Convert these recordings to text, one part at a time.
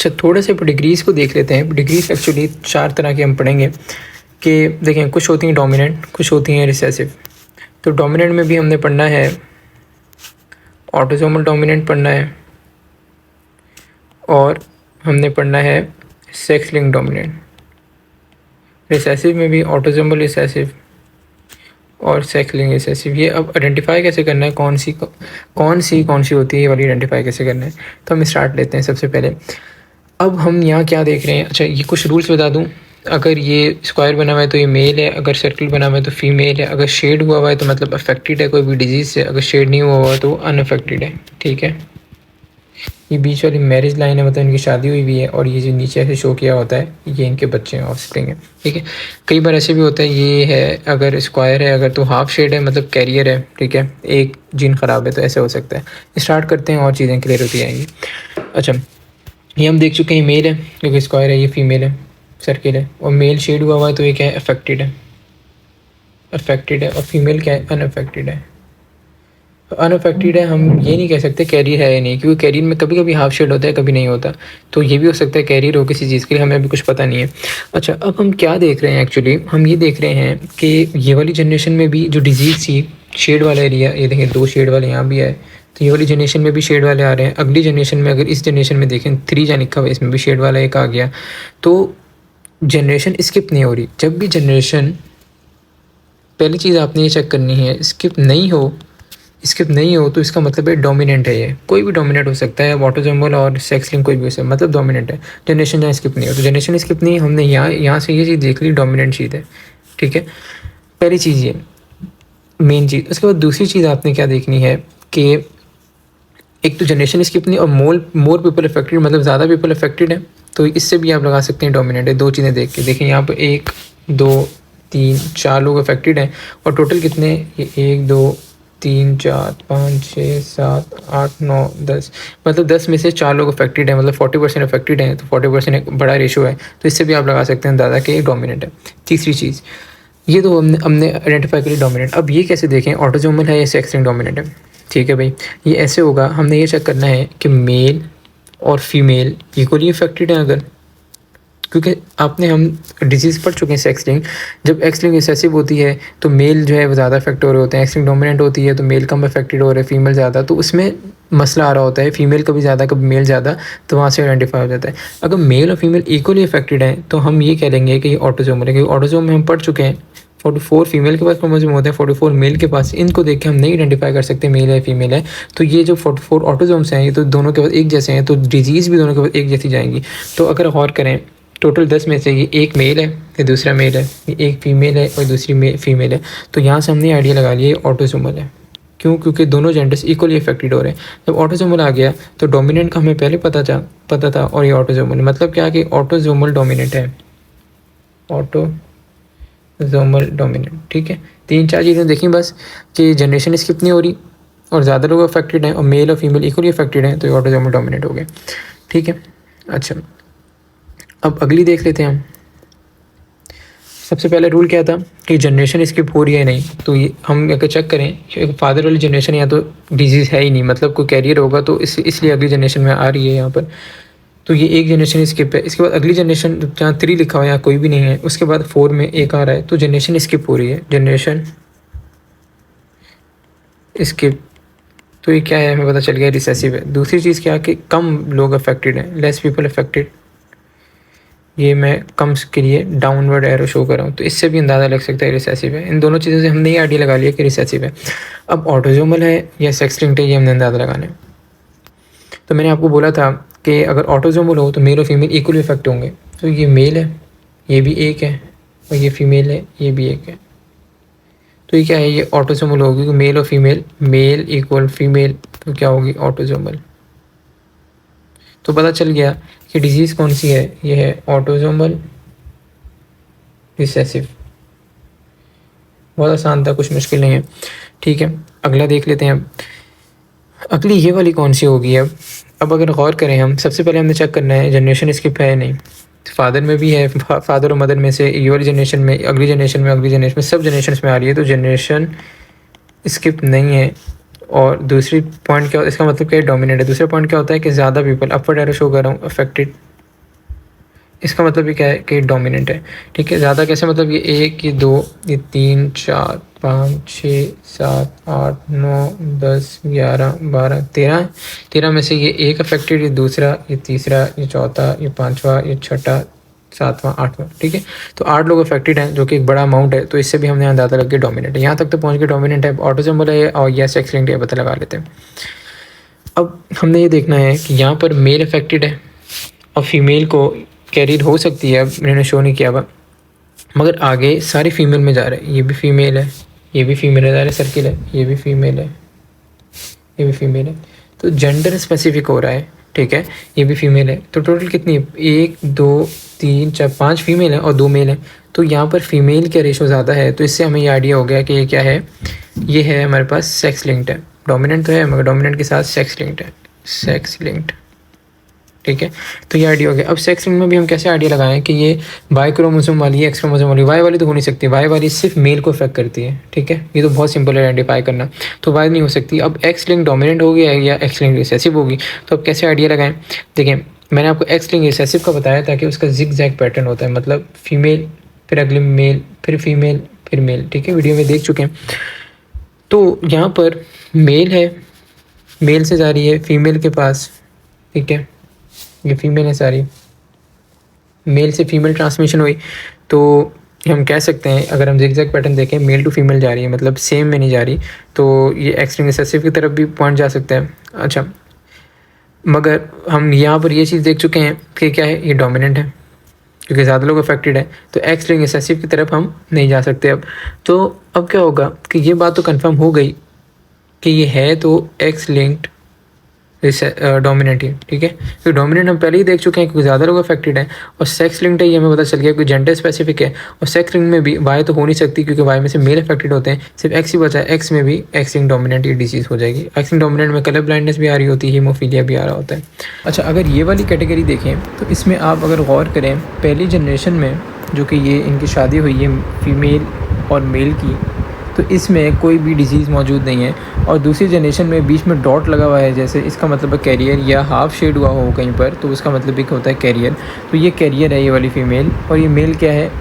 अच्छा, थोड़ा सा डिग्रीज़ को देख लेते हैं। डिग्रीज़ एक्चुअली 4 तरह की हम पढ़ेंगे कि देखें, कुछ होती हैं डोमिनेंट, कुछ होती हैं रिसेसिव। तो डोमिनेंट में भी हमने पढ़ना है, ऑटोसोमल डोमिनेंट पढ़ना है और हमने पढ़ना है सेक्स लिंक्ड डोमिनेंट। रिसेसिव में भी ऑटोसोमल रिसेसिव और सेक्स लिंक्ड रिसेसिव। ये अब आइडेंटिफाई कैसे करना है, कौन सी होती है, ये वाली आइडेंटिफाई कैसे करना है। तो हम स्टार्ट लेते हैं सबसे पहले। अब हम यहाँ क्या देख रहे हैं, अच्छा ये कुछ रूल्स बता दूँ। अगर ये स्क्वायर बना हुआ है तो ये मेल है, अगर सर्कल बना हुआ है तो फीमेल है, अगर शेड हुआ हुआ है तो मतलब अफेक्टेड है कोई भी डिजीज़ से, अगर शेड नहीं हुआ हुआ तो अनअफेक्टेड है। ठीक है, ये बीच वाली मैरिज लाइन है, मतलब इनकी शादी हुई भी है, और ये जो नीचे ऐसे शो किया होता है ये इनके बच्चे हैं, ऑफस्प्रिंग है। ठीक है, कई बार ऐसे भी होता है, ये है अगर स्क्वायर है, अगर तो हाफ शेड है मतलब कैरियर है। ठीक है, एक जीन ख़राब है तो ऐसे हो सकता है। स्टार्ट करते हैं और चीज़ें क्लियर होती जाएंगी। अच्छा, ये हम देख चुके हैं मेल है क्योंकि स्क्वायर है, ये फीमेल है, सर्किल है, और मेल शेड हुआ हुआ है तो ये क्या है, अफेक्टेड है, और फीमेल क्या है, अनअफेक्टेड है। अनअफेक्टेड है, हम ये नहीं कह सकते कैरियर है या नहीं, क्योंकि कैरियर में कभी कभी हाफ शेड होता है, कभी नहीं होता। तो ये भी हो सकता है कैरियर हो किसी चीज़ के लिए, हमें अभी कुछ पता नहीं है। अच्छा, अब हम क्या देख रहे हैं, एक्चुअली हम ये देख रहे हैं कि ये वाली जनरेशन में भी जो डिजीज़ थी, शेड वाला एरिया, ये देखें 2 शेड वाले यहाँ भी है, तो ये वाली जनरेशन में भी शेड वाले आ रहे हैं। अगली जनरेशन में, अगर इस जनरेशन में देखें 3 जहाँ लिखा हुआ है, इसमें भी शेड वाला एक आ गया। तो जनरेशन स्किप नहीं हो रही। जब भी जनरेशन, पहली चीज़ आपने ये चेक करनी है, स्किप नहीं हो तो इसका मतलब है डोमिनेंट है। ये कोई भी डोमिनेंट हो सकता है, ऑटोसोमल और सेक्स लिंक कोई भी हो सकता है, मतलब डोमिनेंट है। जनरेशन जहाँ स्किप नहीं हो, तो जनरेशन स्किप नहीं, हमने यहाँ से ये चीज़ देख ली, डोमिनेंट चीज़ है। ठीक है, पहली चीज़ ये मेन चीज़। उसके बाद दूसरी चीज़ आपने क्या देखनी है कि एक तो जनरेशन स्किप नहीं, और मोर पीपल अफेक्टेड, मतलब ज़्यादा पीपल अफेक्टेड है, तो इससे भी आप लगा सकते हैं डोमिनेंट है। 2 चीज़ें देख के देखें, यहाँ पर 1 2 3 4 लोग अफेक्टेड हैं, और टोटल कितने, ये 1 2 3 4 5 6 7 8 9 10, मतलब 10 में से 4 लोग अफेक्टेड हैं, मतलब 40% अफेक्टेड हैं, तो 40% एक बड़ा रेशो है। तो इससे भी आप लगा सकते हैं दादा कि डोमिनेंट है। तीसरी चीज़, ये तो हमने आइडेंटिफाई करी डोमिनेंट। अब ये कैसे देखें, ऑटोसोमल है या सेक्स लिंक्ड डोमिनेंट है। ठीक है भाई, ये ऐसे होगा, हमने ये चेक करना है कि मेल और फीमेल इक्वली अफेक्टेड हैं अगर, क्योंकि हम डिजीज़ पढ़ चुके हैं सेक्स लिंक। जब एक्स लिंक रिसेसिव होती है तो मेल जो है वो ज़्यादा अफेक्ट हो रहे होते हैं, एक्स लिंक डोमिनेंट होती है तो मेल कम अफेक्टेड हो रहे हैं, फीमेल ज़्यादा। तो उसमें मसला आ रहा होता है, फीमेल कभी ज़्यादा कभी मेल ज़्यादा, तो वहाँ से आइडेंटिफाई हो जाता है। अगर मेल और फीमेल इक्वली अफेक्टेड हैं तो हम ये कह लेंगे कि ये ऑटोसोमल है, क्योंकि ऑटोसोम में हम पढ़ चुके हैं 44 फीमेल के पास क्रोमोसोम होते हैं, 44 मेल के पास। इनको देख के हम नहीं आइडेंटिफाई कर सकते मेल है फीमेल है। तो ये जो 44 ऑटोसोम्स हैं, ये तो दोनों के पास एक जैसे हैं, तो डिजीज़ भी दोनों के पास एक जैसी जाएंगी। तो अगर गौर करें, टोटल 10 में से ये एक मेल है, ये दूसरा मेल है, ये एक फ़ीमेल है और दूसरी फीमेल है। तो यहाँ से हमने आइडिया लगा लिया ये ऑटोसोमल है। क्यों? क्योंकि दोनों जेंडर्स इक्वली अफेक्टेड हो रहे हैं। जब ऑटोसोमल आ गया तो डोमिनेंट का हमें पहले पता था, और ये ऑटोसोमल, मतलब क्या कि ऑटोसोमल डोमिनेंट है, ऑटोसोमल डोमिनेंट। ठीक है, 3-4 चीज़ें देखी बस, कि जनरेशन स्किप नहीं हो रही और ज़्यादा लोग अफेक्टेड हैं, और मेल और फीमेल इक्वली अफेक्टेड हैं, तो ये ऑटोसोमल डोमिनेंट हो गए। ठीक है, अच्छा अब अगली देख लेते हैं हम। सबसे पहले रूल क्या था कि जनरेशन स्किप हो रही है नहीं, तो ये हम अगर चेक करें, फादर वाली जनरेशन या तो डिजीज़ है ही नहीं, मतलब कोई कैरियर होगा, तो इसलिए अगली जनरेशन में आ रही है यहाँ पर। तो ये एक जनरेशन स्किप है। इसके बाद अगली जनरेशन जहाँ 3 लिखा हुआ है, यहाँ कोई भी नहीं है, उसके बाद 4 में एक आ रहा है, तो जनरेशन स्किप हो रही है, जनरेशन स्किप। तो ये क्या है, हमें पता चल गया रिसेसिव है। दूसरी चीज़ क्या कि कम लोग अफेक्टेड हैं, लेस पीपल अफेक्टेड। ये मैं कम के लिए डाउनवर्ड एरो शो कर रहा हूँ, तो इससे भी अंदाज़ा लग सकता है रिसेसिव है। इन दोनों चीज़ों से हमने ये आइडिया लगा लिया कि रिसेसिव है। अब ऑटोसोमल है या सेक्स लिंक्ड है, ये हमने अंदाज़ा लगाना है। तो मैंने आपको बोला था कि अगर ऑटोसोमल हो तो मेल और फीमेल इक्वली इफेक्ट होंगे। तो ये मेल है, ये भी एक है, और ये फीमेल है, ये भी एक है। तो ये क्या है, ये ऑटोसोमल होगी, क्योंकि मेल और फीमेल, मेल इक्वल फीमेल, तो क्या होगी, ऑटोसोमल। तो पता चल गया कि डिजीज़ कौन सी है, ये है ऑटोसोमल रिसेसिव। बहुत आसान था, कुछ मुश्किल नहीं है। ठीक है, अगला देख लेते हैं। अब अगली ये वाली कौन सी होगी। अब अगर गौर करें हम, सबसे पहले हमने चेक करना है जनरेशन स्किप है नहीं। फादर में भी है, फादर और मदर में से ये वाली जनरेशन में, अगली जनरेशन में, सब जनरेशन में आ रही है, तो जनरेशन स्किप नहीं है। और दूसरी पॉइंट क्या, इसका मतलब क्या है, डोमिनेंट है। दूसरा पॉइंट क्या होता है कि ज़्यादा पीपल, अपवर्ड एरो शो कर रहा हूँ, अफेक्टेड इसका मतलब ये क्या है कि डोमिनेंट है, ठीक है। ज़्यादा कैसे, मतलब ये 1, ये 2, ये 3, 4, 5, 6, 7, 8, 9, 10, 11, 12, 13 में से ये एक अफेक्टेड, ये दूसरा, ये तीसरा, ये चौथा, ये पाँचवा, ये छठा, सातवां, आठवां, ठीक है। तो 8 लोग अफेक्टेड हैं, जो कि एक बड़ा अमाउंट है। तो इससे भी हमने अंदाज़ा लग के डोमिनेंट है, यहाँ तक तो पहुँच के डोमिनेंट है। ऑटोसोमल है और या सेक्स लिंक्ड है, पता लगा लेते हैं। अब हमने ये देखना है कि यहाँ पर मेल अफेक्टेड है और फीमेल को कैरियर हो सकती है। अब मैंने शो नहीं किया हुआ, मगर आगे सारी फीमेल में जा रहा है। ये भी फीमेल है, ये भी फीमेल है, ज़ाहिर सर्किल है, ये भी फीमेल है, ये भी फीमेल है। तो जेंडर स्पेसिफिक हो रहा है, ठीक है। ये भी फीमेल है। तो टोटल कितनी है? 1, 2, 3, 4, 5 फीमेल है और 2 मेल है। तो यहाँ पर फीमेल का रेशो ज़्यादा है। तो इससे हमें ये आइडिया हो गया कि ये क्या है, ये है हमारे पास सेक्स लिंक्ड है। डोमिनेंट तो है मगर डोमिनेंट के साथ सेक्स लिंक्ड है, सेक्स लिंक्ड, ठीक है। तो ये आइडिया हो गया। अब सेक्स लिंक में भी हम कैसे आइडिया लगाएं कि ये वाई क्रोमोसोम वाली है, एक्स क्रोमोसोम वाली। वाई वाली तो हो नहीं सकती, वाई वाली सिर्फ मेल को अफेक्ट करती है, ठीक है। ये तो बहुत सिंपल है आइडेंटिफाई करना, तो वाई नहीं हो सकती। अब एक्स लिंक डोमिनेंट हो गया या एक्स लिंक रिसेसिव होगी, तो अब कैसे आइडिया लगाएं? देखिए, मैंने आपको एक्स लिंक रिसेसिव का बताया था कि उसका जिग जैग पैटर्न होता है, मतलब फीमेल फिर अगले मेल फिर फीमेल फिर मेल, ठीक है। वीडियो में देख चुके हैं। तो यहाँ पर मेल है, मेल से जा रही है फीमेल के पास, ठीक है। ये फीमेल है सारी, मेल से फीमेल ट्रांसमिशन हुई। तो हम कह सकते हैं, अगर हम जिगजैग पैटर्न देखें, मेल टू फीमेल जा रही है, मतलब सेम में नहीं जा रही। तो ये एक्स लिंक रिसेसिव की तरफ भी पॉइंट जा सकता है। अच्छा, मगर हम यहाँ पर ये चीज़ देख चुके हैं कि क्या है, ये डोमिनेंट है क्योंकि ज़्यादा लोग अफेक्टेड है। तो एक्स लिंक रिसेसिव की तरफ हम नहीं जा सकते अब। तो अब क्या होगा कि ये बात तो कंफर्म हो गई कि ये है तो एक्स लिंक्ड डोमिनेंट ही, ठीक है। तो डोमिनेंट हम पहले ही देख चुके हैं क्योंकि ज़्यादा लोग अफेक्टेड हैं। और सेक्स लिंक्ड है, ये हमें पता चल गया क्योंकि जेंडर स्पेसिफिक है। और सेक्स लिंक में भी वाई तो हो नहीं सकती क्योंकि वाई में से मेल अफेक्टेड होते हैं, सिर्फ एक्स ही बचा है। एक्स में भी एक्स लिंक डोमिनेंट ये डिजीज़ हो जाएगी। एक्स लिंक डोमिनेंट में कलर ब्लाइंडनेस भी आ रही होती है, हीमोफीलिया भी आ रहा होता है। अच्छा, अगर ये वाली कैटेगरी देखें तो इसमें आप अगर गौर करें, पहली जनरेशन में जो कि ये इनकी शादी हुई है फीमेल और मेल की, तो इसमें कोई भी डिजीज़ मौजूद नहीं है। और दूसरी जनरेशन में बीच में डॉट लगा हुआ है, जैसे इसका मतलब है कैरियर, या हाफ शेड हुआ हो कहीं पर, तो उसका मतलब एक होता है कैरियर। तो ये कैरियर है, ये वाली फ़ीमेल। और ये मेल क्या है,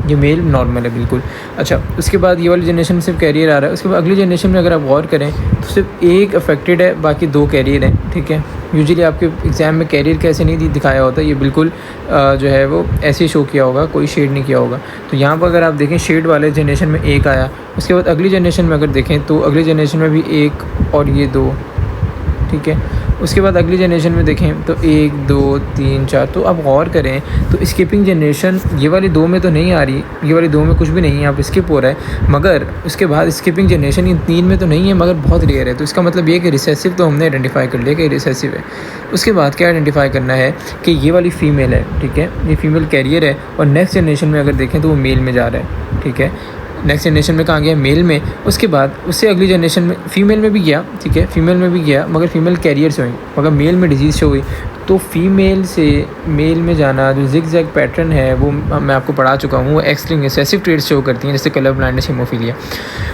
ये मेल नॉर्मल है बिल्कुल। अच्छा, उसके बाद ये वाली जनरेशन में सिर्फ कैरियर आ रहा है। उसके बाद अगली जनरेशन में अगर आप गौर करें तो सिर्फ एक अफेक्टेड है, बाकी 2 कैरियर हैं, ठीक है। यूजुअली आपके एग्ज़ाम में कैरियर कैसे नहीं दिखाया होता, ये बिल्कुल जो है वो ऐसे ही शो किया होगा, कोई शेड नहीं किया होगा। तो यहाँ पर अगर आप देखें, शेड वाले जनरेशन में 1 आया। उसके बाद अगली जनरेशन में अगर देखें तो अगली जनरेशन में भी 1 और ये 2, ठीक है। उसके बाद अगली जनरेशन में देखें तो 1, 2, 3, 4। तो आप गौर करें तो स्किपिंग जनरेशन ये वाली 2 में तो नहीं आ रही, ये वाली 2 में कुछ भी नहीं है, यहाँ पर स्किप हो रहा है। मगर उसके बाद स्किपिंग जनरेशन इन 3 में तो नहीं है, मगर बहुत रेयर है। तो इसका मतलब ये कि रिसेसिव तो हमने आइडेंटिफाई कर लिया कि रिसेसिव है। उसके बाद क्या आइडेंटिफाई करना है कि ये वाली फ़ीमेल है, ठीक है, ये फीमेल कैरियर है। और नेक्स्ट जनरेशन में अगर देखें तो वो मेल में जा रहा है, ठीक है। नेक्स्ट जनरेशन में कहाँ गया, मेल में। उसके बाद उससे अगली जनरेशन में फीमेल में भी गया, ठीक है, फीमेल में भी गया, मगर फीमेल कैरियर से हुई, मगर मेल में डिजीज़ शो हुई। तो फीमेल से मेल में जाना जो जिग जैग पैटर्न है वो मैं आपको पढ़ा चुका हूँ, वो X linked recessive traits show करती हैं, जैसे कलर ब्लाइंडनेस, हीमोफीलिया।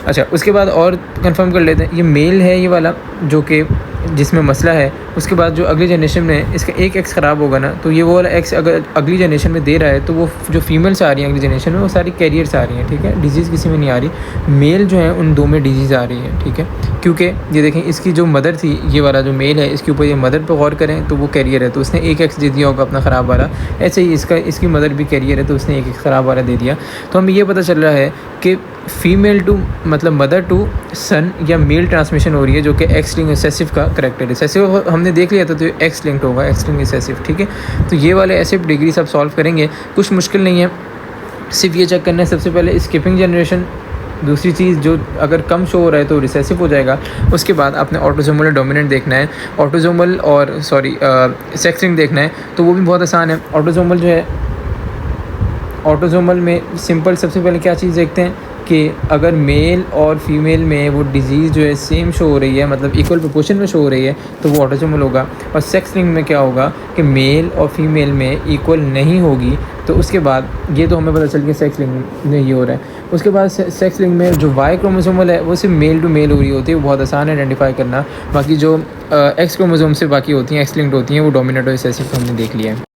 अच्छा, उसके बाद और कंफर्म कर लेते हैं, ये मेल है ये वाला जो कि जिसमें मसला है। उसके बाद जो अगली जनरेशन में इसका एक एक्स ख़राब होगा ना, तो ये वो वाला एक्स अगर अगली जनरेशन में दे रहा है तो वो जो फीमेल्स आ रही हैं अगली जनरेशन में वो सारी कैरियर्स आ रही हैं, ठीक है। डिजीज़ किसी में नहीं आ रही, मेल जो है उन 2 में डिजीज़ आ रही है, ठीक है। क्योंकि ये देखें, इसकी जो मदर थी, ये वाला जो मेल है, इसके ऊपर ये मदर पर गौर करें तो वो कैरियर है, तो उसने एक एक्स दे दिया होगा अपना ख़राब वाला। ऐसे ही इसकी मदर भी कैरियर है, तो उसने एक ख़राब वाला दे दिया। तो हमें ये पता चल रहा है कि फ़ीमेल टू मतलब मदर टू सन या मेल ट्रांसमिशन हो रही है, जो कि एक्स लिंक रिसेसिव का करेक्टर है। रिसेसिव हमने देख लिया था, तो एक्स लिंक्ड होगा, एक्स लिंक रिसेसिव, ठीक है। तो ये वाले ऐसे डिग्री सब सॉल्व करेंगे, कुछ मुश्किल नहीं है। सिर्फ ये चेक करना है सबसे पहले स्किपिंग जनरेशन। दूसरी चीज़, जो अगर कम शो हो रहा है तो रिसेसिव हो जाएगा। उसके बाद आपने ऑटोसोमल डोमिनेंट देखना है, ऑटोसोमल और सेक्स लिंक देखना है, तो वो भी बहुत आसान है। ऑटोसोमल जो है, ऑटोसोमल में सिंपल सबसे पहले क्या चीज़ देखते हैं कि अगर मेल और फीमेल में वो डिजीज़ जो है सेम शो हो रही है, मतलब इक्वल प्रोपोर्शन में शो हो रही है, तो वो ऑटोसोमल होगा। और सेक्स लिंक में क्या होगा कि मेल और फीमेल में इक्वल नहीं होगी, तो उसके बाद ये तो हमें पता चल गया सेक्स लिंक में ये हो रहा है। उसके बाद सेक्स लिंक में जो वाई क्रोमोसोमल है वो सिर्फ मेल टू मेल हो रही होती है, वो बहुत आसान है आइडेंटिफाई करना। बाकी जो एक्स क्रोमोसोम से बाकी होती हैं, एक्स लिंक्ड होती हैं, वो डोमिनेंट और रिसेसिव हमने देख लिया है।